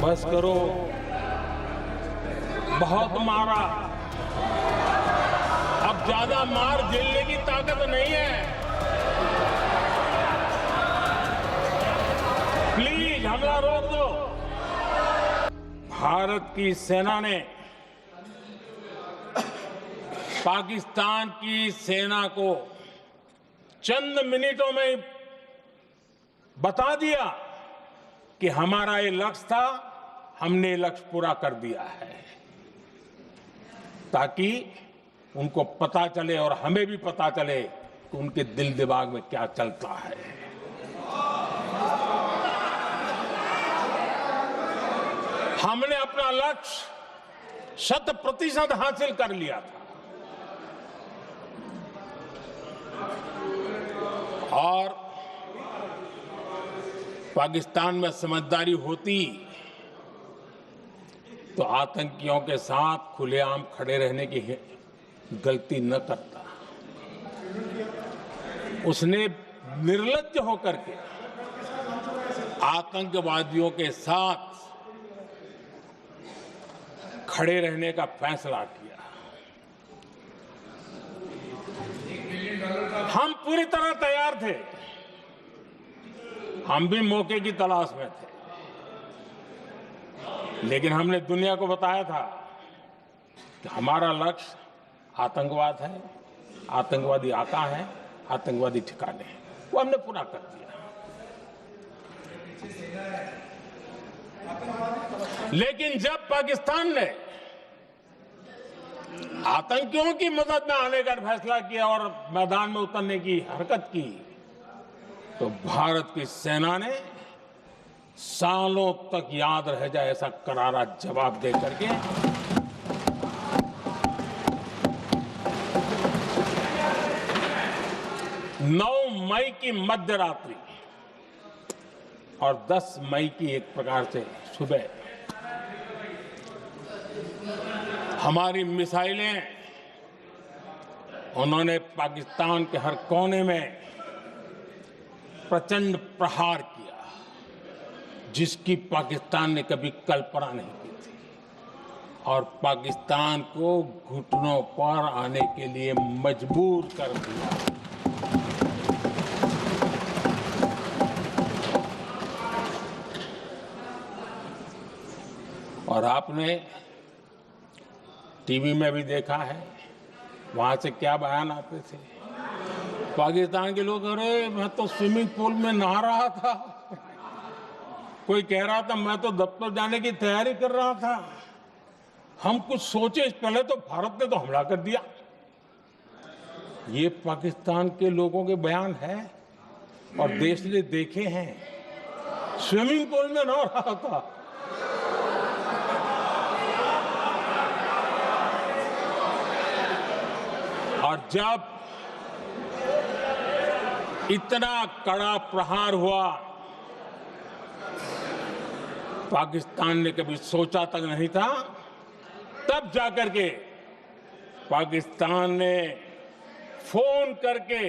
बस करो, बहुत मारा, अब ज्यादा मार झेलने की ताकत नहीं है। प्लीज हमला रोक दो। भारत की सेना ने पाकिस्तान की सेना को चंद मिनटों में बता दिया कि हमारा ये लक्ष्य था, हमने लक्ष्य पूरा कर दिया है, ताकि उनको पता चले और हमें भी पता चले कि उनके दिल दिमाग में क्या चलता है। हमने अपना लक्ष्य 100% हासिल कर लिया था और पाकिस्तान में समझदारी होती तो आतंकियों के साथ खुलेआम खड़े रहने की गलती न करता। उसने निर्लज्ज होकर के आतंकवादियों के साथ खड़े रहने का फैसला किया। हम पूरी तरह तैयार थे, हम भी मौके की तलाश में थे, लेकिन हमने दुनिया को बताया था कि हमारा लक्ष्य आतंकवाद है, आतंकवादी आका है, आतंकवादी ठिकाने हैं। वो हमने पूरा कर दिया। लेकिन जब पाकिस्तान ने आतंकियों की मदद में आने का फैसला किया और मैदान में उतरने की हरकत की, तो भारत की सेना ने सालों तक याद रह जाए ऐसा करारा जवाब दे करके 9 मई की मध्य रात्रि और 10 मई की एक प्रकार से सुबह हमारी मिसाइलें उन्होंने पाकिस्तान के हर कोने में प्रचंड प्रहार किया, जिसकी पाकिस्तान ने कभी कल्पना नहीं की थी और पाकिस्तान को घुटनों पर आने के लिए मजबूर कर दिया। और आपने टीवी में भी देखा है, वहां से क्या बयान आते थे। पाकिस्तान के लोग, अरे मैं तो स्विमिंग पूल में नहा रहा था, कोई कह रहा था मैं तो दफ्तर जाने की तैयारी कर रहा था। हम कुछ सोचे पहले तो भारत ने तो हमला कर दिया। ये पाकिस्तान के लोगों के बयान है और देश ने देखे हैं। स्विमिंग पूल में नहा रहा था। और जब इतना कड़ा प्रहार हुआ, पाकिस्तान ने कभी सोचा तक नहीं था, तब जाकर के पाकिस्तान ने फोन करके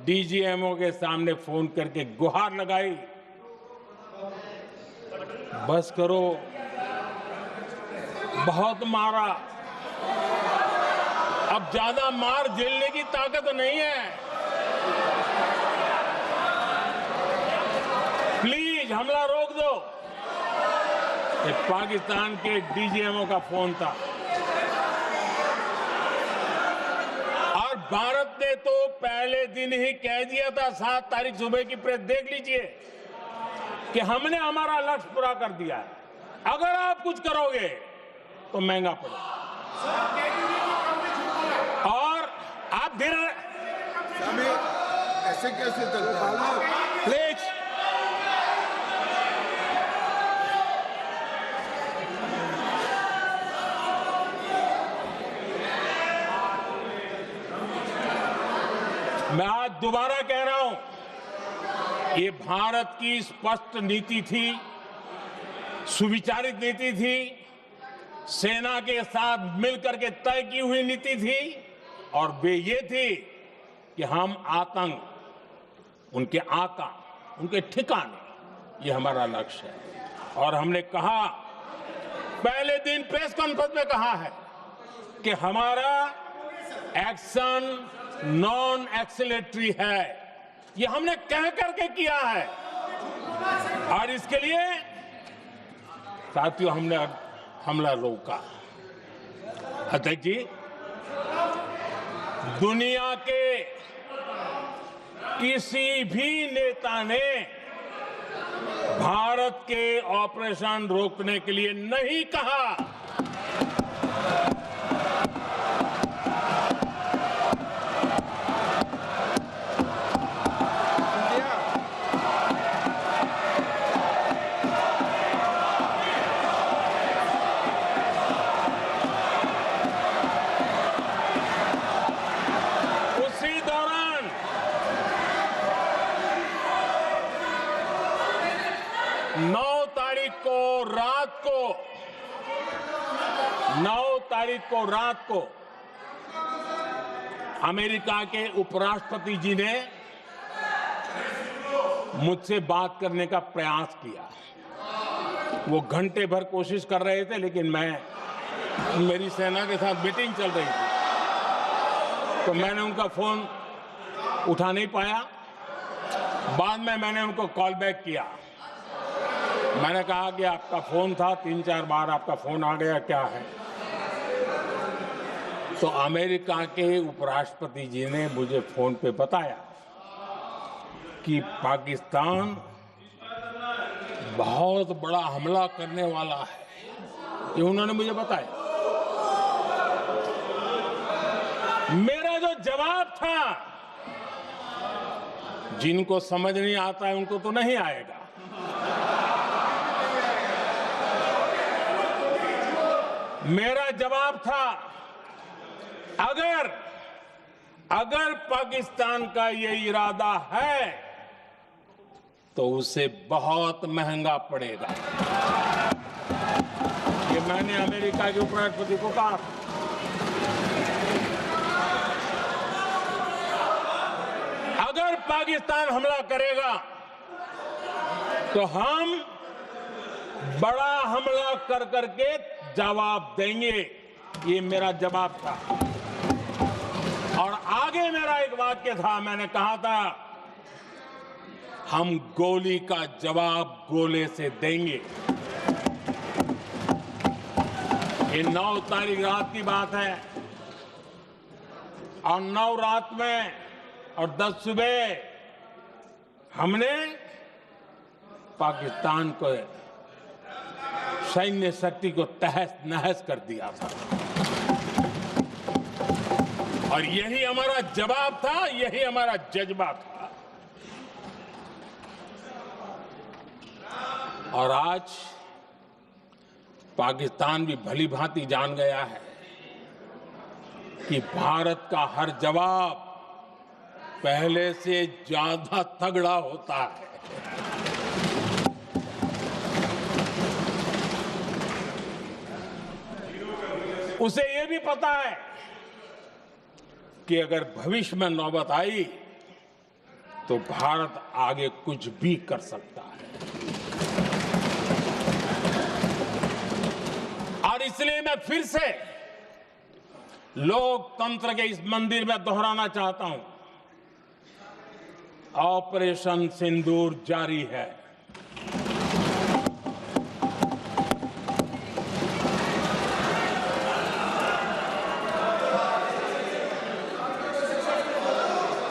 डीजीएमओ के सामने फोन करके गुहार लगाई, बस करो, बहुत मारा, अब ज्यादा मार झेलने की ताकत नहीं है। प्लीज हमला रोक दो। ये पाकिस्तान के डीजीएमओ का फोन था और भारत ने तो पहले दिन ही कह दिया था, 7 तारीख सुबह की प्रेस देख लीजिए, कि हमने हमारा लक्ष्य पूरा कर दिया है। अगर आप कुछ करोगे तो महंगा पड़ेगा। और आप धीरे ऐसे कैसे चलता है? प्लीज मैं आज दोबारा कह रहा हूं, ये भारत की स्पष्ट नीति थी, सुविचारित नीति थी, सेना के साथ मिलकर के तय की हुई नीति थी और वे ये थी कि हम आतंक, उनके आका, उनके ठिकाने, ये हमारा लक्ष्य है। और हमने कहा, पहले दिन प्रेस कॉन्फ्रेंस में कहा है कि हमारा एक्शन नॉन एक्सीलरेटरी है। ये हमने कह करके किया है और इसके लिए साथियों हमने हमला रोका। अध्यक्ष जी, दुनिया के किसी भी नेता ने भारत के ऑपरेशन रोकने के लिए नहीं कहा। उसी दौरान 9 तारीख को रात को अमेरिका के उपराष्ट्रपति जी ने मुझसे बात करने का प्रयास किया। वो घंटे भर कोशिश कर रहे थे, लेकिन मेरी सेना के साथ मीटिंग चल रही थी, तो मैंने उनका फोन उठा नहीं पाया। बाद में मैंने उनको कॉल बैक किया। मैंने कहा कि आपका फोन था, 3-4 बार आपका फोन आ गया, क्या है? तो अमेरिका के उपराष्ट्रपति जी ने मुझे फोन पे बताया कि पाकिस्तान बहुत बड़ा हमला करने वाला है। ये उन्होंने मुझे बताया। मेरा जो जवाब था, जिनको समझ नहीं आता है उनको तो नहीं आएगा, मेरा जवाब था, अगर पाकिस्तान का ये इरादा है तो उसे बहुत महंगा पड़ेगा। ये मैंने अमेरिका के उपराष्ट्रपति को कहा। अगर पाकिस्तान हमला करेगा तो हम बड़ा हमला कर करके जवाब देंगे। ये मेरा जवाब था। और आगे मेरा एक वाक्य था, मैंने कहा था, हम गोली का जवाब गोले से देंगे। ये 9 तारीख रात की बात है और 9 रात में और 10 सुबह हमने पाकिस्तान को सैन्य शक्ति को तहस नहस कर दिया था। और यही हमारा जवाब था, यही हमारा जज्बा था। और आज पाकिस्तान भी भली भांति जान गया है कि भारत का हर जवाब पहले से ज्यादा तगड़ा होता है। उसे यह भी पता है कि अगर भविष्य में नौबत आई तो भारत आगे कुछ भी कर सकता है। और इसलिए मैं फिर से लोकतंत्र के इस मंदिर में दोहराना चाहता हूं, ऑपरेशन सिंदूर जारी है।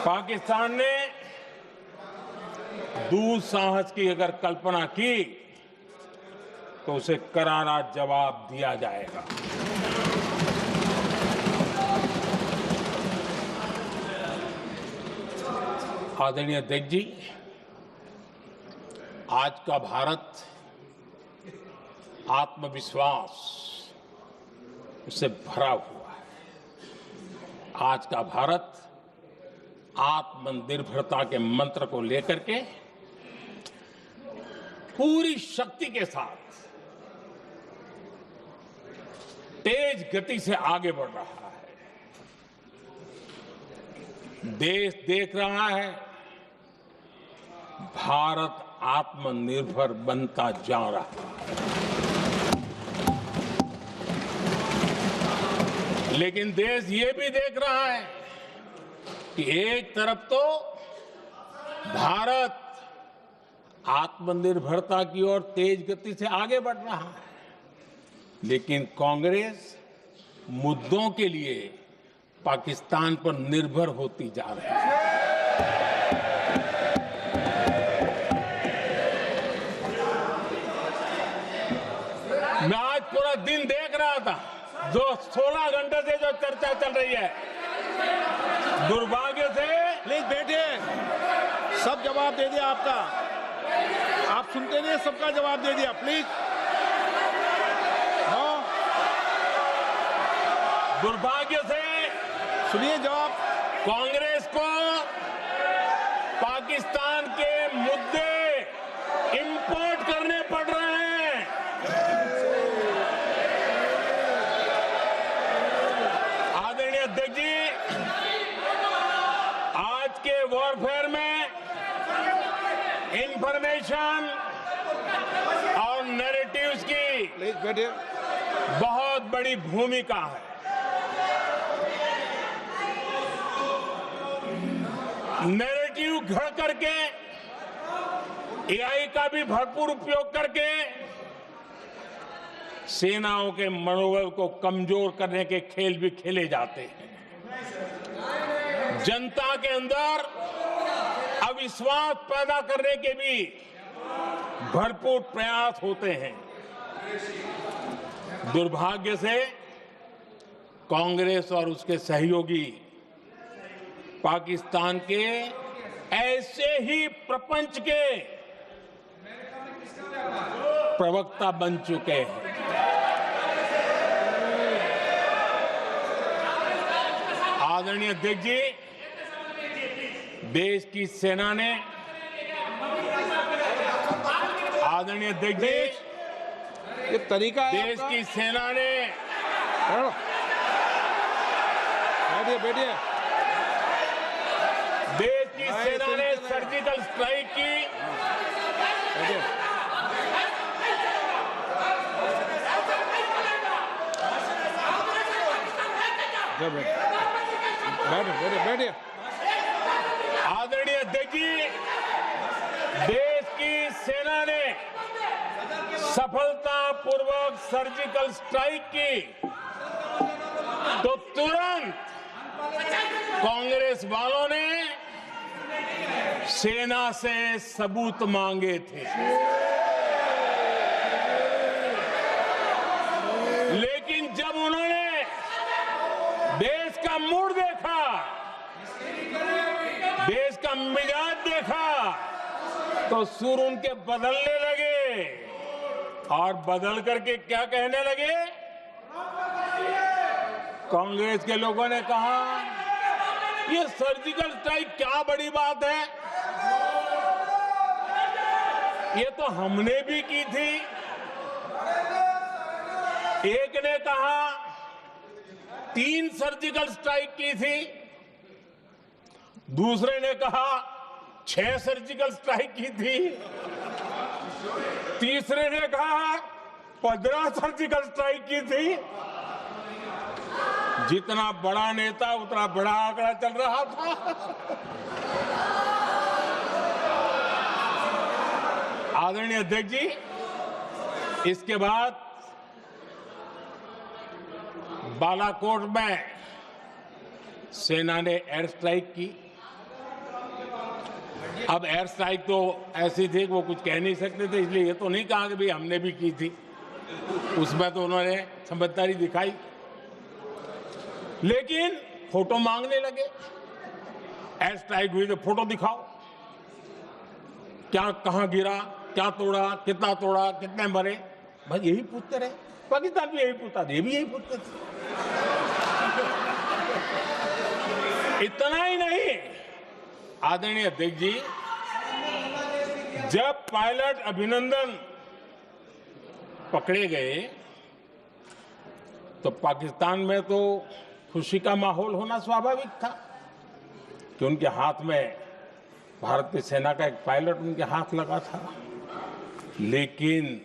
पाकिस्तान ने दुस्साहस की अगर कल्पना की तो उसे करारा जवाब दिया जाएगा। आदरणीय अध्यक्ष जी, आज का भारत आत्मविश्वास से भरा हुआ है। आज का भारत आत्मनिर्भरता के मंत्र को लेकर के पूरी शक्ति के साथ तेज गति से आगे बढ़ रहा है। देश देख रहा है, भारत आत्मनिर्भर बनता जा रहा है। लेकिन देश ये भी देख रहा है कि एक तरफ तो भारत आत्मनिर्भरता की ओर तेज गति से आगे बढ़ रहा है, लेकिन कांग्रेस मुद्दों के लिए पाकिस्तान पर निर्भर होती जा रही है। मैं आज पूरा दिन देख रहा था, जो 16 घंटे से जो चर्चा चल रही है, दुर्भाग्य से। प्लीज बैठिए, सब जवाब दे दिया आपका, आप सुनते नहीं, सबका जवाब दे दिया, प्लीज। दुर्भाग्य से सुनिए जवाब। कांग्रेस को पाकिस्तान के मुद्दे इंपोर्ट करने पड़ रहे हैं। आदरणीय अध्यक्ष जी, आज के वॉरफेयर में इंफॉर्मेशन और नैरेटिव्स की प्लीज बैठिए। बहुत बड़ी भूमिका है। नैरेटिव घड़ करके, एआई का भी भरपूर उपयोग करके सेनाओं के मनोबल को कमजोर करने के खेल भी खेले जाते हैं। जनता के अंदर अविश्वास पैदा करने के भी भरपूर प्रयास होते हैं। दुर्भाग्य से कांग्रेस और उसके सहयोगी पाकिस्तान के ऐसे ही प्रपंच के प्रवक्ता बन चुके हैं। आदरणीय अध्यक्ष जी, देश की सेना ने, आदरणीय अध्यक्ष जी, ये तरीका है देश आपका? की सेना ने, बैठिए बैठिए। देश की सेना ने सर्जिकल स्ट्राइक की। बैठिए। बैठिए बैठिए। आदरणीय अध्यक्ष जी, देश की सेना ने सफलतापूर्वक सर्जिकल स्ट्राइक की तो तुरंत कांग्रेस वालों ने सेना से सबूत मांगे थे। लेकिन जब उन्होंने देश का मूड देखा, देश का मिजाज देखा, तो सुर उनके बदलने लगे और बदल करके क्या कहने लगे? कांग्रेस के लोगों ने कहा, ये सर्जिकल स्ट्राइक क्या बड़ी बात है, ये तो हमने भी की थी। एक ने कहा 3 सर्जिकल स्ट्राइक की थी, दूसरे ने कहा 6 सर्जिकल स्ट्राइक की थी, तीसरे ने कहा 15 सर्जिकल स्ट्राइक की थी। जितना बड़ा नेता उतना बड़ा आंकड़ा चल रहा था। आदरणीय अध्यक्ष जी, इसके बाद बालाकोट में सेना ने एयर स्ट्राइक की। अब एयर स्ट्राइक तो ऐसी थी कि वो कुछ कह नहीं सकते थे, इसलिए ये तो नहीं कहा कि भाई हमने भी की थी। उसमें तो उन्होंने समझदारी दिखाई, लेकिन फोटो मांगने लगे। एयर स्ट्राइक हुई तो फोटो दिखाओ, क्या कहां गिरा, क्या तोड़ा, कितना तोड़ा, कितने मरे, बस यही पूछते रहे। पाकिस्तान भी यही पूछता था, ये भी यही पूछते थे। इतना ही नहीं, आदरणीय अध्यक्ष जी, जब पायलट अभिनंदन पकड़े गए तो पाकिस्तान में तो खुशी का माहौल होना स्वाभाविक था कि उनके हाथ में भारतीय सेना का एक पायलट उनके हाथ लगा था। लेकिन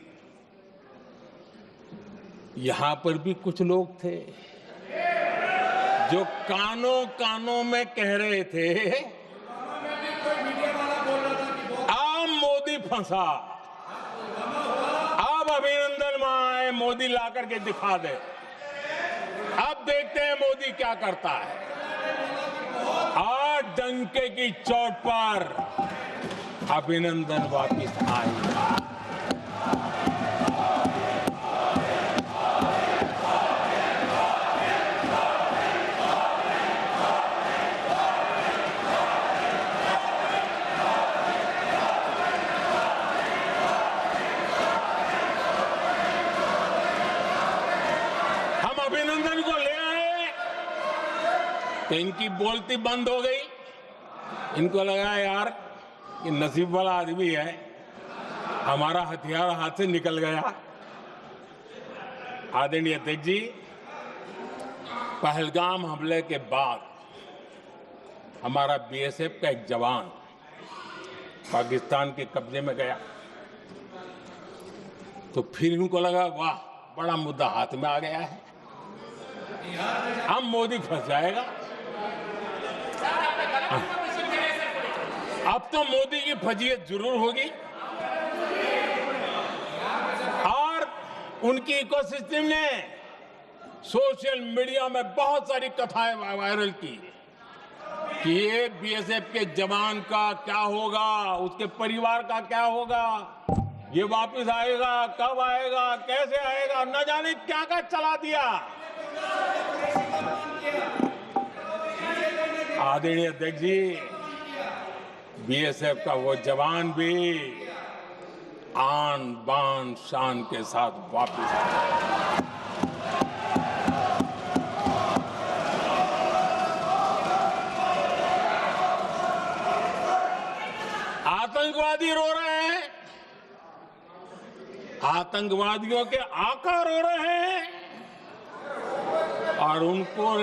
यहां पर भी कुछ लोग थे जो कानों कानों में कह रहे थे, अब मोदी फंसा, अब अभिनंदन माए मोदी ला करके दिखा दे, अब देखते हैं मोदी क्या करता है। आज डंके की चोट पर अभिनंदन वापिस आएगा। हम अभिनंदन को ले आए तो इनकी बोलती बंद हो गई। इनको लगा यार कि नसीब वाला आदमी है, हमारा हथियार हाथ से निकल गया। आदरणीय अध्यक्ष जी, पहलगाम हमले के बाद हमारा बीएसएफ का एक जवान पाकिस्तान के कब्जे में गया, तो फिर इनको लगा वाह बड़ा मुद्दा हाथ में आ गया है, अब मोदी फंस जाएगा। अब तो मोदी की फजीयत जरूर होगी। और उनकी इकोसिस्टम ने सोशल मीडिया में बहुत सारी कथाएं वायरल की कि ये बीएसएफ के जवान का क्या होगा, उसके परिवार का क्या होगा, ये वापस आएगा, कब आएगा, कैसे आएगा, न जाने क्या क्या चला दिया। आदरणीय अध्यक्ष जी, बीएसएफ का वो जवान भी आन बान शान के साथ वापस आया। आतंकवादी रो रहे हैं, आतंकवादियों के आका रो रहे हैं, और उनको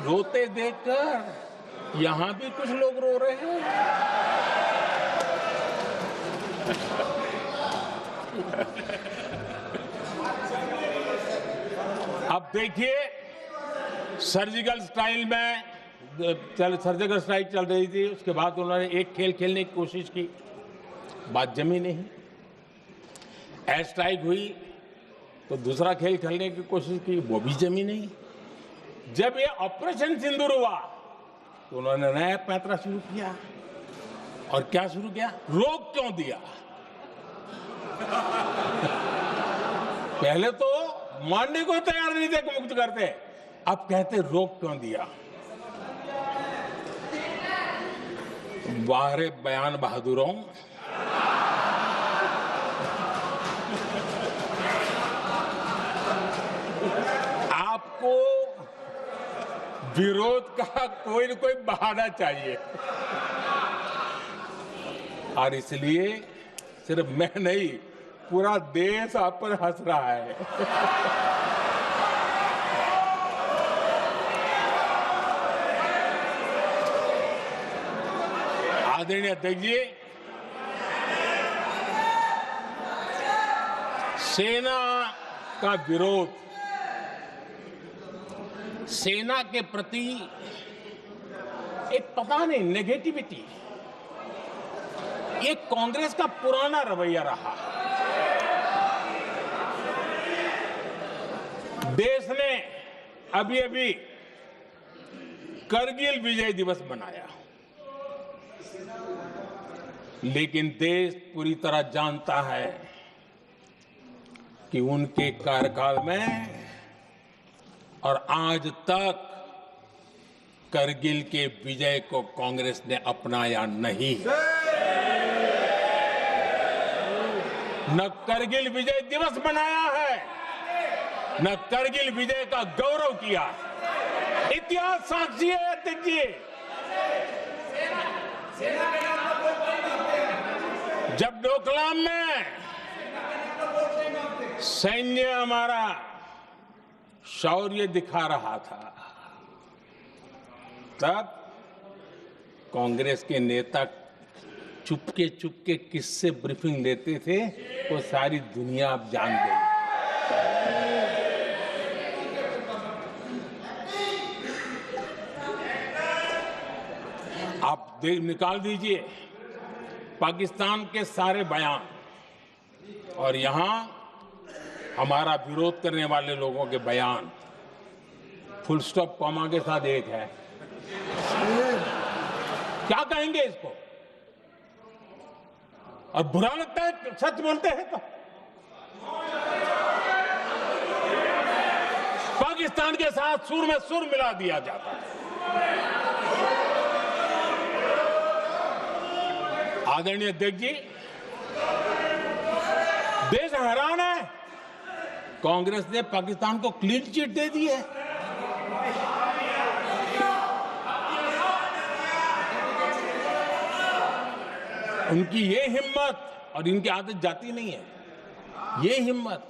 रोते देखकर यहां भी कुछ लोग रो रहे हैं। अब देखिए, सर्जिकल स्ट्राइक में सर्जिकल स्ट्राइक चल रही थी, उसके बाद उन्होंने एक खेल खेलने की कोशिश की, बात जमी नहीं। एयर स्ट्राइक हुई तो दूसरा खेल खेलने की कोशिश की, वो भी जमी नहीं। जब ये ऑपरेशन सिंदूर हुआ तो उन्होंने नया पैंतरा शुरू किया, और क्या शुरू किया, रोक क्यों दिया। पहले तो मानने को तैयार नहीं थे कि मुक्त करते, अब कहते रोक क्यों दिया। बाहरे बयान बहादुरों, आपको विरोध का कोई न कोई बहाना चाहिए, और इसलिए सिर्फ मैं नहीं, पूरा देश आप पर हंस रहा है। आदरणीय अध्यक्ष जी, सेना का विरोध, सेना के प्रति एक पता नहीं नेगेटिविटी, ये कांग्रेस का पुराना रवैया रहा। देश ने अभी अभी करगिल विजय दिवस मनाया, लेकिन देश पूरी तरह जानता है कि उनके कार्यकाल में और आज तक करगिल के विजय को कांग्रेस ने अपनाया नहीं। न करगिल विजय दिवस मनाया है, न करगिल विजय का गौरव किया। इतिहास साक्षी है अध्यक्ष जी। जब डोकलाम में सैन्य हमारा शौर्य दिखा रहा था, तब कांग्रेस के नेता चुपके चुपके किससे ब्रीफिंग लेते थे वो सारी दुनिया अब जान गई। आप निकाल दीजिए पाकिस्तान के सारे बयान और यहां हमारा विरोध करने वाले लोगों के बयान फुल स्टॉप कॉमा के साथ एक है। क्या कहेंगे इसको? और बुरा लगता है सच बोलते हैं तो। पाकिस्तान के साथ सुर में सुर मिला दिया जाता है। आदरणीय अध्यक्ष जी, देश हैरान है। कांग्रेस ने पाकिस्तान को क्लीन चिट दे दी है। उनकी ये हिम्मत, और इनकी आदत जाती नहीं है, ये हिम्मत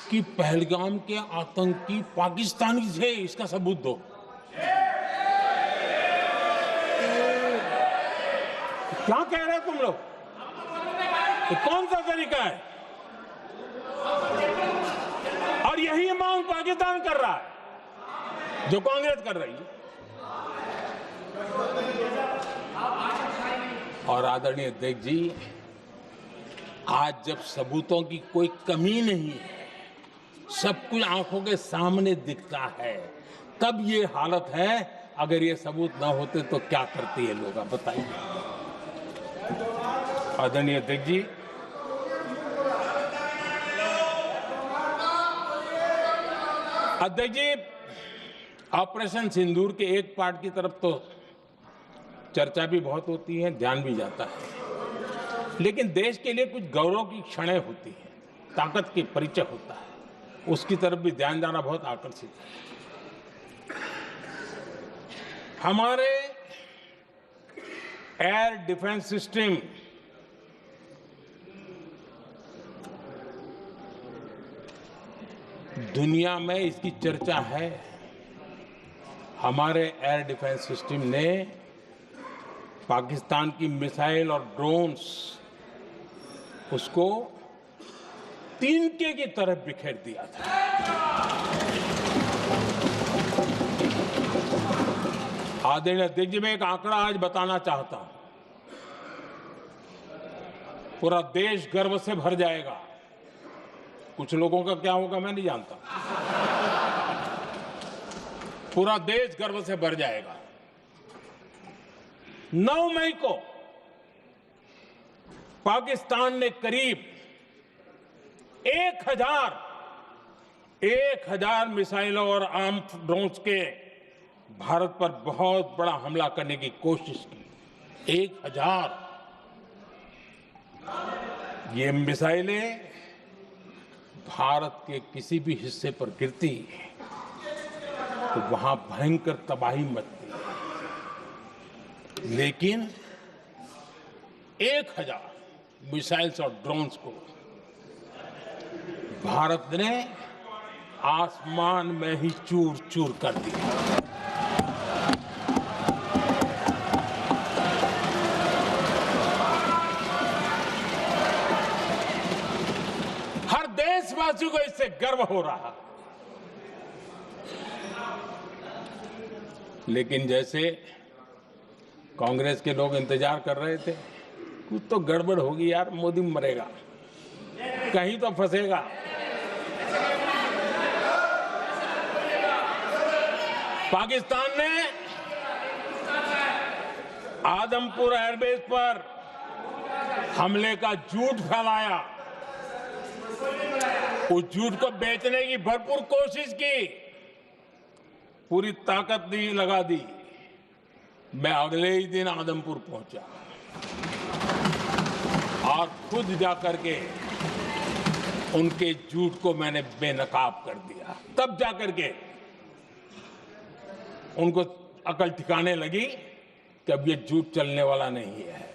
कि पहलगाम के आतंकी पाकिस्तानी थे, इसका सबूत दो। क्या कह रहे हो तुम लोग? तो कौन सा तरीका है? और यही मांग पाकिस्तान कर रहा है जो कांग्रेस कर रही है। और आदरणीय अध्यक्ष जी, आज जब सबूतों की कोई कमी नहीं है, सब कुछ आंखों के सामने दिखता है, तब ये हालत है। अगर ये सबूत ना होते तो क्या करते ये लोग, आप बताइए। आदरणीय अध्यक्ष जी, ऑपरेशन सिंदूर के एक पार्ट की तरफ तो चर्चा भी बहुत होती है, ध्यान भी जाता है, लेकिन देश के लिए कुछ गौरव की क्षणें होती हैं, ताकत के परिचय होता है, उसकी तरफ भी ध्यान जाना बहुत आकर्षित है। हमारे एयर डिफेंस सिस्टम दुनिया में इसकी चर्चा है। हमारे एयर डिफेंस सिस्टम ने पाकिस्तान की मिसाइल और ड्रोन्स उसको तिनके की तरफ बिखेर दिया था। आदरणीय अध्यक्ष जी, मैं एक आंकड़ा आज बताना चाहता हूं, पूरा देश गर्व से भर जाएगा। कुछ लोगों का क्या होगा मैं नहीं जानता, पूरा देश गर्व से भर जाएगा। 9 मई को पाकिस्तान ने करीब 1000 मिसाइलों और आर्म ड्रोन्स के भारत पर बहुत बड़ा हमला करने की कोशिश की। 1000 ये मिसाइलें भारत के किसी भी हिस्से पर गिरती तो वहां भयंकर तबाही मचती, लेकिन 1000 मिसाइल्स और ड्रोन्स को भारत ने आसमान में ही चूर चूर कर दिया। हर देशवासी को इससे गर्व हो रहा, लेकिन जैसे कांग्रेस के लोग इंतजार कर रहे थे, कुछ तो गड़बड़ होगी यार, मोदी मरेगा, कहीं तो फंसेगा। पाकिस्तान ने आदमपुर एयरबेस पर हमले का झूठ फैलाया, उस झूठ को बेचने की भरपूर कोशिश की, पूरी ताकत दी लगा दी। मैं अगले ही दिन आदमपुर पहुंचा और खुद जाकर के उनके झूठ को मैंने बेनकाब कर दिया। तब जाकर के उनको अकल ठिकाने लगी कि अब ये झूठ चलने वाला नहीं है।